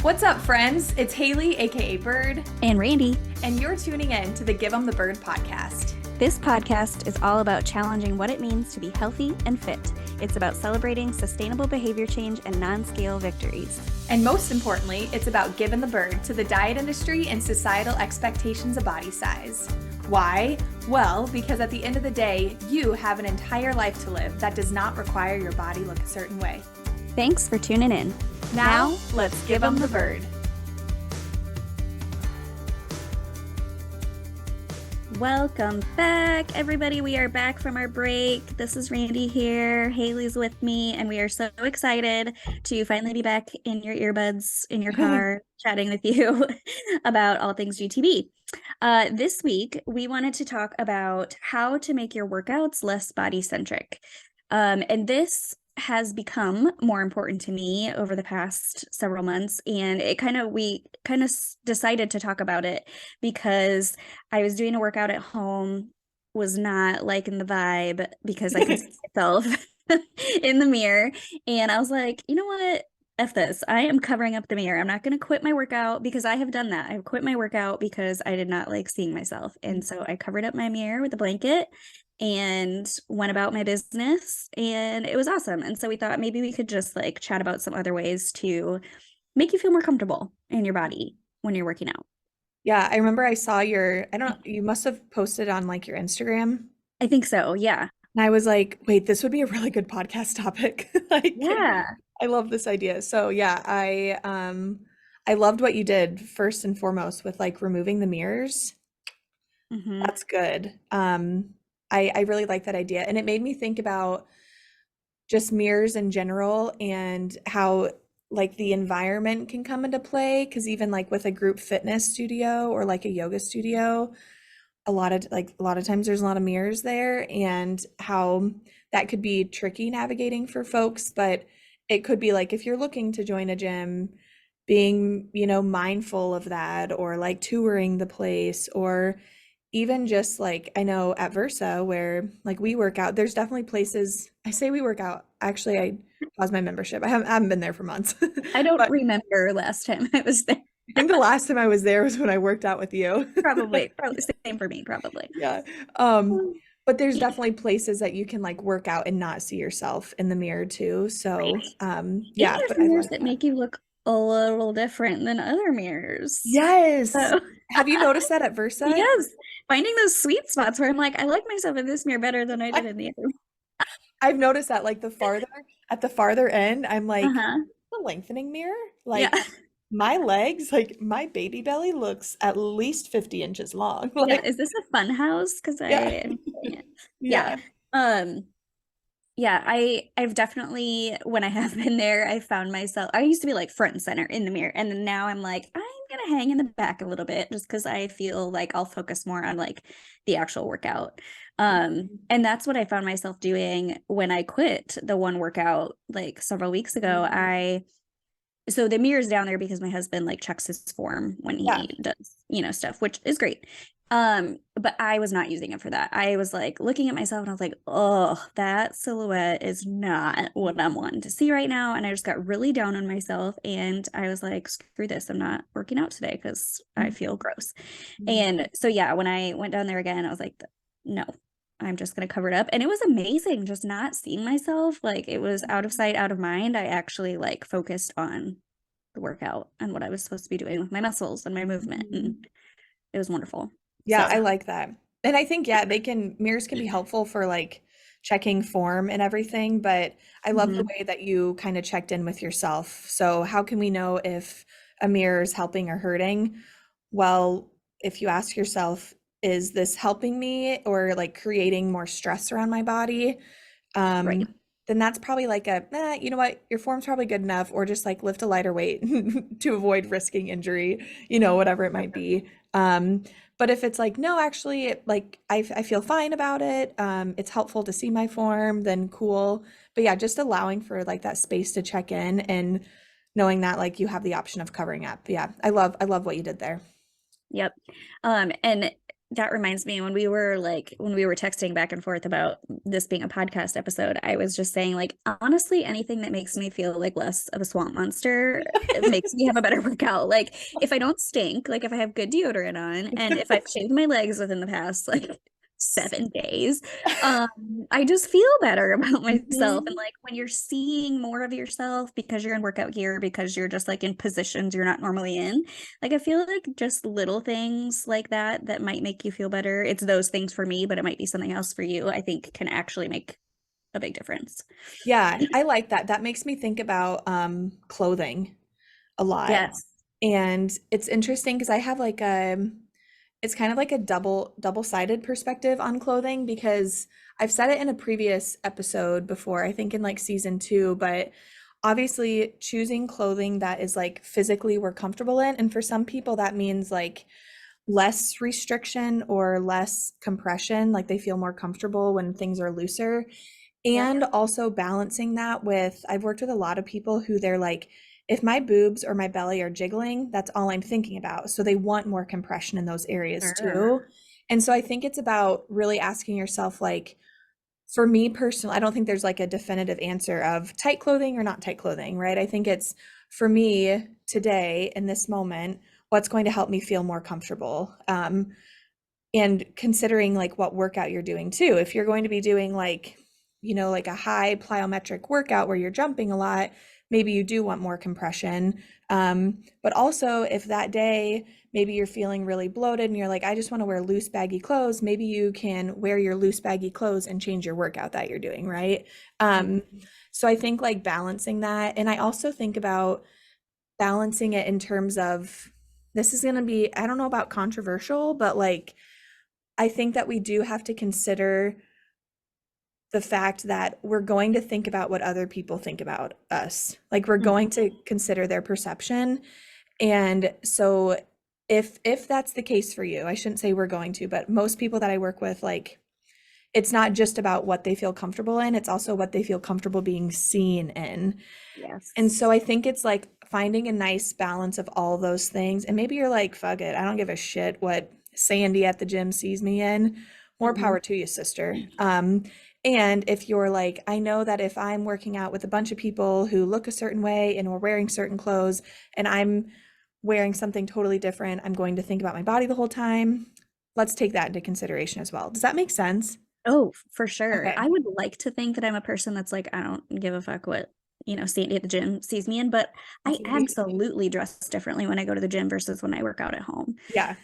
What's up, friends? It's Haley, aka Bird, and Randy. and you're tuning in to the Give 'em the Bird podcast. This podcast is all about challenging what it means to be healthy and fit. It's about celebrating sustainable behavior change and non-scale victories. And most importantly, it's about giving the bird to the diet industry and societal expectations of body size. Why? Well, because at the end of the day, you have an entire life to live that does not require your body look a certain way. Thanks for tuning in. Now, let's give 'em the bird. Welcome back, everybody. We are back from our break. This is Randy here. Haley's with me, and we are so excited to finally be back in your earbuds, in your car, chatting with you about all things GTB. This week, we wanted to talk about how to make your workouts less body-centric. And this has become more important to me over the past several months, and we kind of decided to talk about it because I was doing a workout at home, was not liking the vibe because I could see myself in the mirror, and I was like, you know what? F this. I am covering up the mirror. I'm not going to quit my workout because I have done that. I've quit my workout because I did not like seeing myself. And so I covered up my mirror with a blanket and went about my business, and it was awesome. And so we thought maybe we could just like chat about some other ways to make you feel more comfortable in your body when you're working out. Yeah, I remember I saw you must have posted on like your Instagram. I think so. Yeah. And I was like, wait, this would be a really good podcast topic. Yeah. I love this idea. So yeah, I loved what you did first and foremost with like removing the mirrors. Mm-hmm. That's good. I really like that idea. And it made me think about just mirrors in general and how like the environment can come into play. Because even like with a group fitness studio or like a yoga studio, a lot of times there's a lot of mirrors there, and how that could be tricky navigating for folks. But it could be like if you're looking to join a gym, being, mindful of that, or like touring the place, or even just like I know at Versa where like we work out, there's definitely places. I say we work out. Actually, I paused my membership. I haven't been there for months. I don't But remember last time I was there. I think the last time I was there was when I worked out with you. Probably same for me, probably. Yeah. But there's definitely places that you can like work out and not see yourself in the mirror too. So, yeah, And there's but I mirrors love that that. make you look a little different than other mirrors. Yes. So, Have you noticed that at Versa? yes, finding those sweet spots where I'm like, I like myself in this mirror better than I did in the other. I've noticed that like at the farther end, I'm like, Uh-huh. the lengthening mirror, Yeah. like my legs, like my baby belly looks at least 50 inches long. Yeah. Like, Is this a fun house? Because I yeah, am enjoying it. yeah. Yeah. Yeah, I've definitely, when I have been there, I found myself, I used to be like front and center in the mirror, and then now I'm like, I'm gonna hang in the back a little bit just because I feel like I'll focus more on like the actual workout. And that's what I found myself doing when I quit the one workout like several weeks ago. So the mirror's down there because my husband like checks his form when Yeah. he does, stuff, which is great. But I was not using it for that. I was like looking at myself and I was like, oh, that silhouette is not what I'm wanting to see right now. And I just got really down on myself, and I was like, screw this. I'm not working out today because I feel gross. And so, yeah, when I went down there again, I was like, no, I'm just going to cover it up. And it was amazing just not seeing myself. Like it was out of sight, out of mind. I actually like focused on the workout and what I was supposed to be doing with my muscles and my movement. And it was wonderful. Yeah, So, I like that. And I think, yeah, mirrors can be helpful for like checking form and everything, but I love the way that you kind of checked in with yourself. So how can we know if a mirror is helping or hurting? Well, if you ask yourself, is this helping me or like creating more stress around my body? right. Then that's probably like you know what, your form's probably good enough, or just like lift a lighter weight to avoid risking injury, whatever it might be. But if it's like, no, actually, like I feel fine about it, it's helpful to see my form, then cool. But yeah, just allowing for like that space to check in and knowing that like you have the option of covering up. Yeah, I love what you did there. Yep. And that reminds me when we were texting back and forth about this being a podcast episode, I was just saying like honestly anything that makes me feel like less of a swamp monster, it makes me have a better workout. Like if I don't stink, like if I have good deodorant on and if I've shaved my legs within the past like 7 days, um I just feel better about myself. And Mhm. like when you're seeing more of yourself because you're in workout gear, because you're just like in positions you're not normally in, like I feel like just little things like that that might make you feel better. It's those things for me, but it might be something else for you. I think can actually make a big difference. Yeah, I like that. That makes me think about clothing a lot. Yes. And it's interesting because I have like it's kind of like a double-sided perspective on clothing because I've said it in a previous episode before, I think in like season 2, but obviously choosing clothing that is like physically we're comfortable in, and for some people that means like less restriction or less compression, like they feel more comfortable when things are looser. Yep. And also balancing that with, I've worked with a lot of people who they're like, if my boobs or my belly are jiggling, that's all I'm thinking about. So they want more compression in those areas Sure. too. And so I think it's about really asking yourself, like, for me personally, I don't think there's like a definitive answer of tight clothing or not tight clothing, right? I think it's for me today in this moment, what's going to help me feel more comfortable. And considering like what workout you're doing too. If you're going to be doing like, like a high plyometric workout where you're jumping a lot, maybe you do want more compression. But also if that day maybe you're feeling really bloated and you're like, I just want to wear loose baggy clothes, maybe you can wear your loose baggy clothes and change your workout that you're doing, right? Um, so I think like balancing that. And I also think about balancing it in terms of, this is going to be, I don't know about controversial, but like I think that we do have to consider the fact that we're going to think about what other people think about us. Like we're going to consider their perception. And so if that's the case for you, I shouldn't say we're going to, but most people that I work with, like it's not just about what they feel comfortable in, it's also what they feel comfortable being seen in. And Yes. so I think it's like finding a nice balance of all those things. And maybe you're like, fuck it, I don't give a shit what Sandy at the gym sees me in. More Mhm. power to you, sister. And if you're like, I know that if I'm working out with a bunch of people who look a certain way and we're wearing certain clothes and I'm wearing something totally different, I'm going to think about my body the whole time. Let's take that into consideration as well. Does that make sense? Oh, for sure. Okay. I would like to think that I'm a person that's like, I don't give a fuck what, Sandy at the gym sees me in, but I Absolutely. absolutely dress differently when I go to the gym versus when I work out at home. Yeah.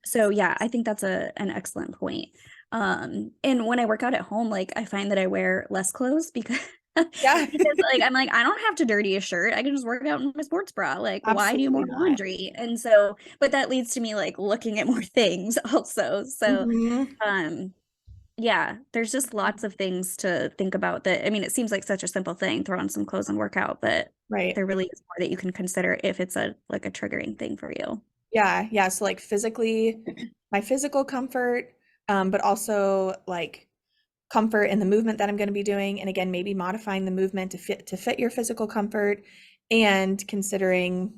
So yeah, I think that's an excellent point. And when I work out at home, like I find that I wear less clothes because Yeah. because like I'm like, I don't have to dirty a shirt. I can just work out in my sports bra. Like, why do Absolutely more not. laundry? And so, but that leads to me like looking at more things also. So Mhm. um yeah, there's just lots of things to think about that. I mean, it seems like such a simple thing, throw on some clothes and work out, but Right. there really is more that you can consider if it's a like a triggering thing for you. Yeah, yeah. So like physically, my physical comfort, but also like comfort in the movement that I'm going to be doing. And again, maybe modifying the movement to fit your physical comfort and considering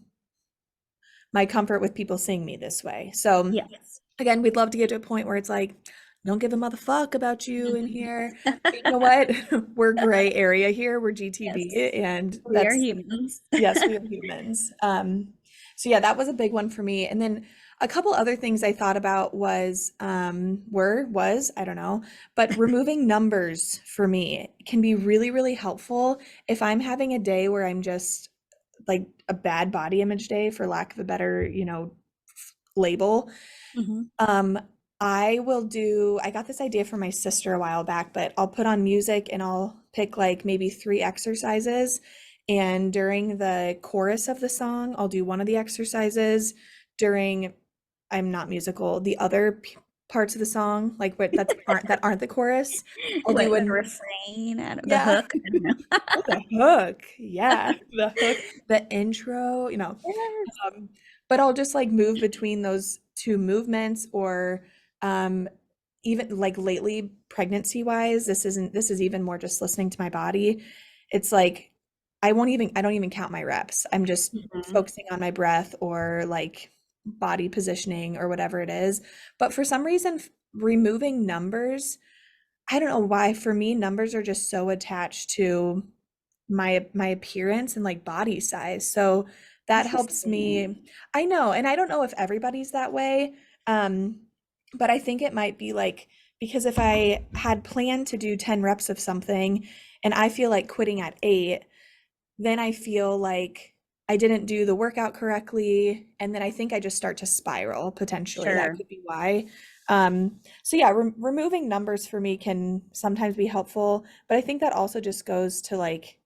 my comfort with people seeing me this way. So Yes. again, we'd love to get to a point where it's like, don't give a motherfuck about you in here. But you know what? We're gray area here. We're GTB, Yes. and We are that's humans. yes, we are humans. So yeah, that was a big one for me. And then a couple other things I thought about was, I don't know, but removing numbers for me can be really, really helpful if I'm having a day where I'm just like a bad body image day, for lack of a better, label. Mhm. Um, I got this idea from my sister a while back, but I'll put on music and I'll pick like maybe 3 exercises. And during the chorus of the song, I'll do one of the exercises. During, I'm not musical, the other parts of the song, like that aren't the chorus, I'll do What the an, refrain and the yeah. hook? I don't know. Oh, the hook. Yeah, the hook, the intro, Yes. but I'll just like move between those two movements or um even like lately pregnancy wise, this is even more just listening to my body. It's like I don't even count my reps. I'm just Mhm. focusing on my breath or like body positioning or whatever it is. But for some reason, removing numbers, I don't know why, for me, numbers are just so attached to my appearance and like body size. So that helps Interesting. me. I know, and I don't know if everybody's that way. Um, but I think it might be like because if I had planned to do 10 reps of something and I feel like quitting at 8, then I feel like I didn't do the workout correctly, and then I think I just start to spiral potentially. That Sure. could be why. So yeah, removing numbers for me can sometimes be helpful, but I think that also just goes to like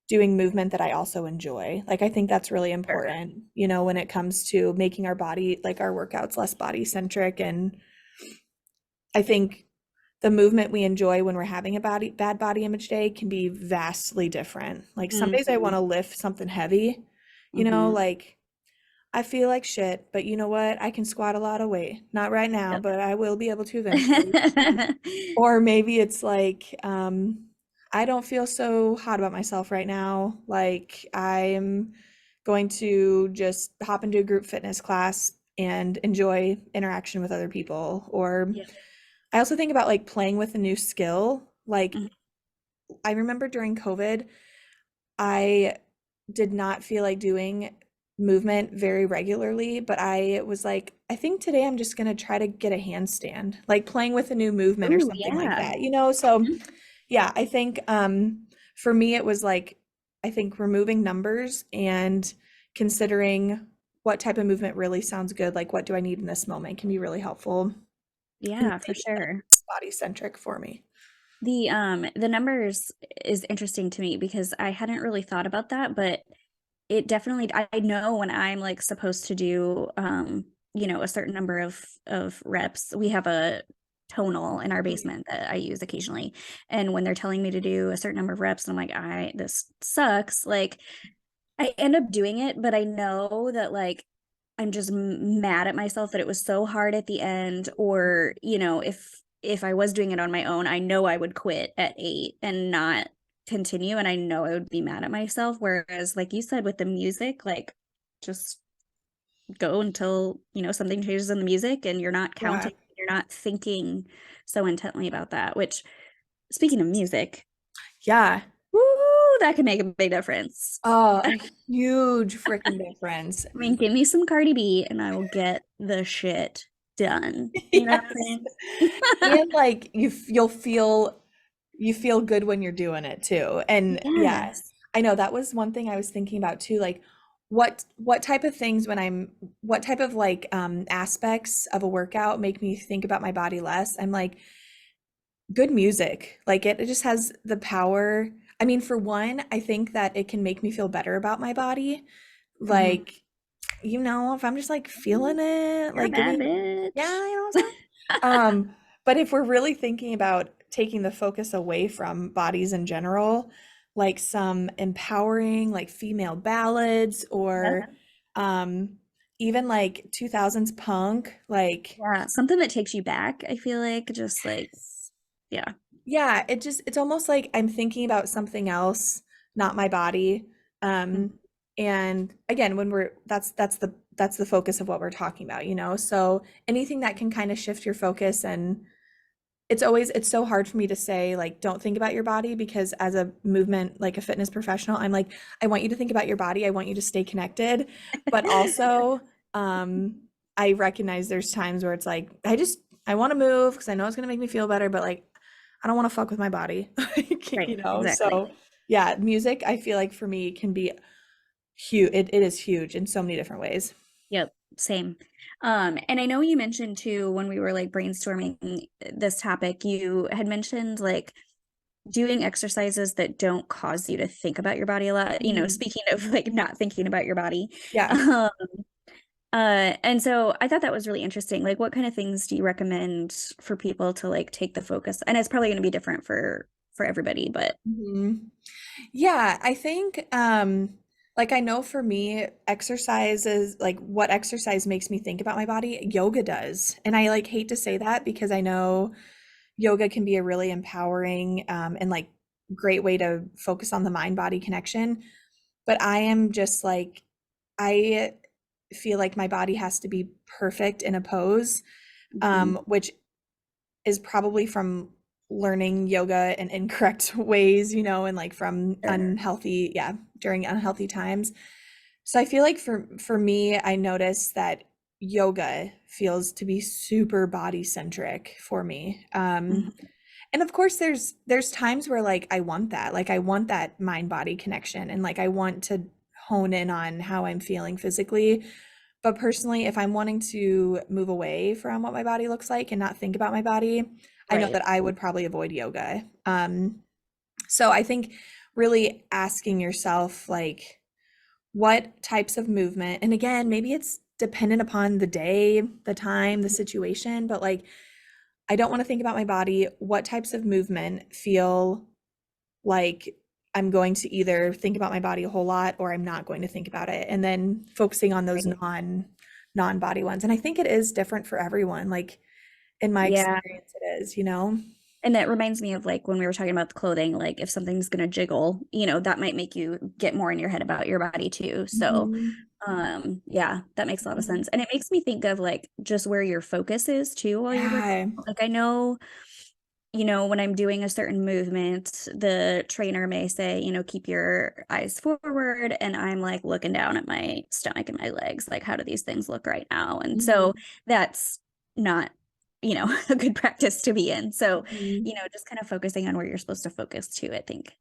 doing movement that I also enjoy. Like I think that's really Sure. important, you know, when it comes to making our body, like our workouts less body centric. And I think the movement we enjoy when we're having a bad body image day can be vastly different. Like some days I Mm-hmm. want to lift something heavy, you know, Mm-hmm. like I feel like shit, but you know what? I can squat a lot of weight. Not right now, Yep. but I will be able to eventually. Or maybe it's like, I don't feel so hot about myself right now. Like I'm going to just hop into a group fitness class and enjoy interaction with other people. Or Yep. I also think about like playing with a new skill. Like Mhm. I remember during COVID, I did not feel like doing movement very regularly, but I was like, I think today I'm just gonna try to get a handstand, like playing with a new movement or Ooh, something like yeah. that, you know? So Mhm. yeah, I think for me it was like I think removing numbers and considering what type of movement really sounds good, like what do I need in this moment can be really helpful and Yeah, for making it sure. body centric for me. The numbers is interesting to me because I hadn't really thought about that, but it definitely I know when I'm like supposed to do a certain number of reps. We have a tonal in our Mhm. basement that I use occasionally. And when they're telling me to do a certain number of reps, I'm like, I this sucks. Like I end up doing it, but I know that like I'm just mad at myself that it was so hard at the end, or if I was doing it on my own, I know I would quit at 8 and not continue, and I know I would be mad at myself. Whereas, like you said, with the music, like just go until something changes in the music, and you're not Yeah. counting, you're not thinking so intently about that. Which, speaking of music, Yeah. woo, that can make a big difference. Oh, a huge freaking difference. I mean, give me some Cardi B and I will get the shit done. You know what I'm Yes. saying? And like you feel good when you're doing it too. And yeah, Yes. I know that was one thing I was thinking about too, like what type of things what type of like aspects of a workout make me think about my body less? I'm like good music. Like it just has the power. I mean, for one, I think that it can make me feel better about my body. Mhm. Like you know, if I'm just like feeling it, You're a like bad giving, yeah, bitch. you know what I'm saying? But if we're really thinking about taking the focus away from bodies in general, like some empowering, like female ballads or Yeah. um even like 2000s punk, like Yeah. Something that takes you back, I feel like, just like, yeah. yeah, it's almost like I'm thinking about something else, not my body. Mhm. Um, and again, when we're that's the focus of what we're talking about, you know? So anything that can kind of shift your focus and it's so hard for me to say like don't think about your body because as a movement like a fitness professional, I'm like I want you to think about your body, I want you to stay connected, but also um I recognize there's times where it's like I want to move because I know it's going to make me feel better, but like I don't want to fuck with my body. Like, Right. you know, Exactly. so yeah, music I feel like for me can be huge. It is huge in so many different ways. Yep. Same. And I know you mentioned too when we were like brainstorming this topic, you had mentioned like doing exercises that don't cause you to think about your body a lot, Mhm. speaking of like not thinking about your body. Yeah. Um, and so I thought that was really interesting. Like, what kind of things do you recommend for people to like take the focus? And it's probably going to be different for everybody, but Mhm. Yeah, I think like I know for me exercise is like what exercise makes me think about my body, yoga does. And I like hate to say that because I know yoga can be a really empowering and like great way to focus on the mind body connection, but I am just like I feel like my body has to be perfect in a pose, Mhm. which is probably from learning yoga in incorrect ways, and like from Sure. unhealthy, yeah, during unhealthy times. So I feel like for me, I notice that yoga feels to be super body centric for me. Mhm. And of course there's times where like I want that. Like I want that mind body connection and like I want to hone in on how I'm feeling physically. But personally, if I'm wanting to move away from what my body looks like and not think about my body, I know Right. that I would probably avoid yoga. So I think really asking yourself like what types of movement, and again, maybe it's dependent upon the day, the time, the situation, but like I don't want to think about my body. What types of movement feel like I'm going to either think about my body a whole lot or I'm not going to think about it. And then focusing on those Right. non-body ones. And I think it is different for everyone. Like in my Yeah. experience it is. And that reminds me of like when we were talking about the clothing, like if something's gonna jiggle, that might make you get more in your head about your body too. So, Mhm. yeah, that makes a lot of Mhm. sense. And it makes me think of like just where your focus is too while you're working. Yeah. Like I know, when I'm doing a certain movement, the trainer may say, keep your eyes forward. And I'm like looking down at my stomach and my legs, like, how do these things look right now? And so Mhm. that's not, a good practice to be in. So, Mhm. just kind of focusing on where you're supposed to focus too, I think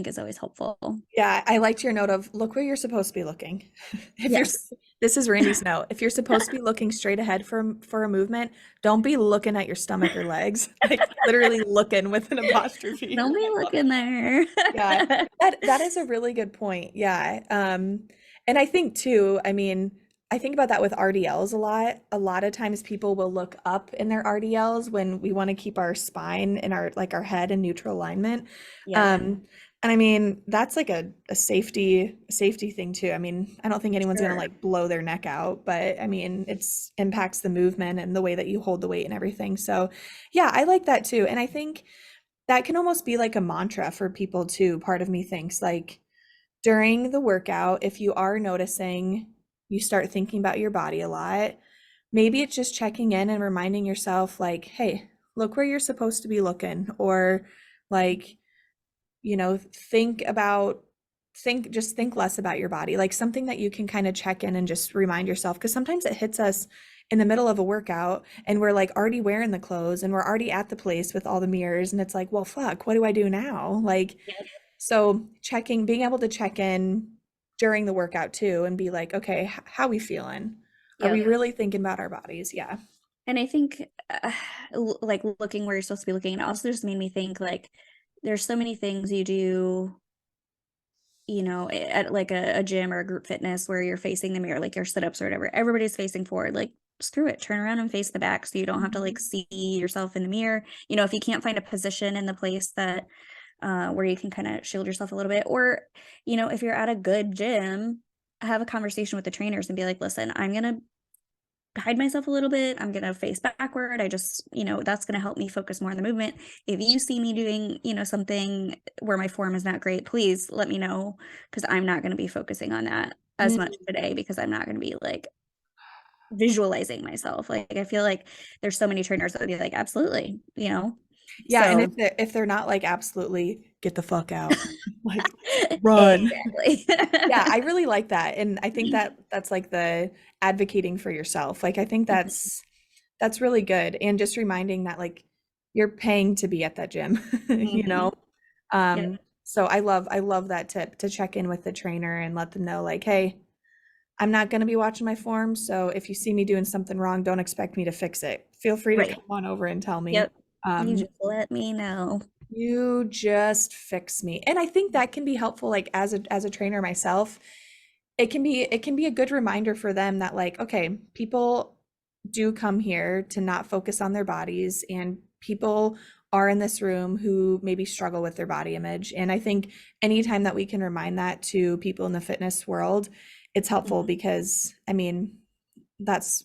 is always helpful. Yeah, I liked your note of look where you're supposed to be looking. If you're Yes. This is Randy's note. If you're supposed to be looking straight ahead for a movement, don't be looking at your stomach or legs. Like literally looking with an apostrophe. Don't be looking there. Yeah, that is a really good point. Yeah. And I think too, I mean, I think about that with RDLs a lot. A lot of times people will look up in their RDLs when we want to keep our spine and our head in neutral alignment. Yep. Um, and I mean, that's like a safety thing too. I mean, I don't think anyone's gonna Sure. like blow their neck out, but I mean, it's impacts the movement and the way that you hold the weight and everything. So yeah, I like that too. And I think that can almost be like a mantra for people too. Part of me thinks like during the workout, if you are noticing you start thinking about your body a lot, maybe it's just checking in and reminding yourself like, hey, look where you're supposed to be looking, or like, think about think less about your body, like something that you can kind of check in and just remind yourself, because sometimes it hits us in the middle of a workout and we're like already wearing the clothes and we're already at the place with all the mirrors and it's like, well, fuck, what do I do now? Like, Yep. so being able to check in during the workout too and be like, okay, how we feeling? Are we Yep. really thinking about our bodies? Yeah. And I think, like looking where you're supposed to be looking, it also just made me think like there's so many things you do, at like a gym or a group fitness where you're facing the mirror, like your sit-ups or whatever. Everybody's facing forward. Like, screw it, turn around and face the back so you don't have to like Mhm. see yourself in the mirror. If you can't find a position in the place that where you can kind of shield yourself a little bit, or if you're at a good gym, have a conversation with the trainers and be like, listen, I'm gonna hide myself a little bit. I'm going to face backward. I just, that's going to help me focus more on the movement. If you see me doing, something where my form is not great, please let me know, because I'm not going to be focusing on that as much Mm. today, because I'm not going to be like visualizing myself. Like I feel like there's so many trainers that would be like, absolutely. Yeah, and So if they're not like absolutely get the fuck out, like run. exactly. Yeah, I really like that. And I think that that's like the advocating for yourself. Like I think that's really good. And just reminding that like you're paying to be at that gym, you Mhm. know? Yep. So I love that tip to check in with the trainer and let them know like, hey, I'm not going to be watching my form, so if you see me doing something wrong, don't expect me to fix it. Feel free to Right. come on over and tell me. Yep. You Um, just let me know. you just fix me. And I think that can be helpful like as a trainer myself. It can be a good reminder for them that like, okay, people do come here to not focus on their bodies and people are in this room who maybe struggle with their body image. And I think anytime that we can remind that to people in the fitness world, it's helpful Mhm. because I mean, that's,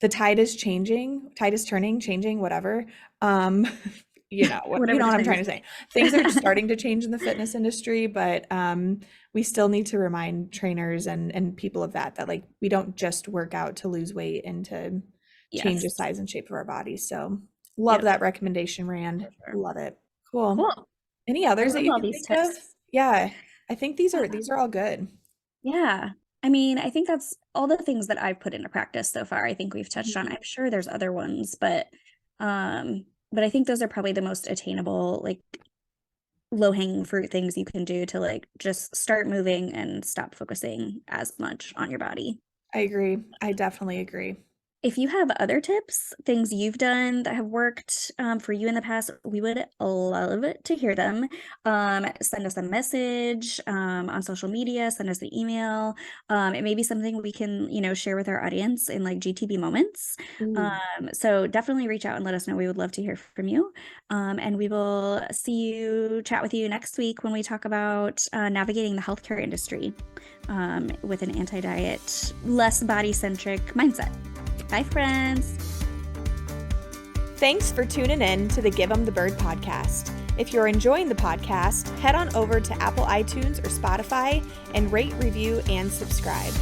the tide is changing, tide is turning, changing, whatever. Um, you Whatever know the what I'm thing trying is. to say. Things are starting to change in the fitness industry, but we still need to remind trainers and people of that like we don't just work out to lose weight and to change the Yes. size and shape of our bodies. So love Yep, that recommendation, Rand. for sure. Love it. Cool. Cool. Any I others that love you all can these think of? tips. Yeah, I think Yeah. these are all good. Yeah. I mean, I think that's all the things that I've put into practice so far. I think we've touched on. Mhm. I'm sure there's other ones, but I think those are probably the most attainable, like low-hanging fruit things you can do to like just start moving and stop focusing as much on your body. I agree. I definitely agree. If you have other tips, things you've done that have worked for you in the past, we would love to hear them. Send us a message on social media, send us an email. It may be something we can, share with our audience in like GTB moments. Ooh. So definitely reach out and let us know. We would love to hear from you. And we will chat with you next week when we talk about navigating the healthcare industry with an anti-diet, less body-centric mindset. Bye, friends. Thanks for tuning in to the Give 'em the Bird podcast. If you're enjoying the podcast, head on over to Apple iTunes or Spotify and rate, review, and subscribe.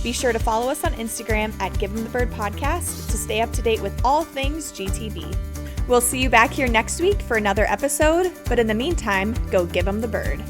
Be sure to follow us on Instagram at Give 'em the Bird podcast to stay up to date with all things GTB. We'll see you back here next week for another episode, but in the meantime, go give 'em the bird.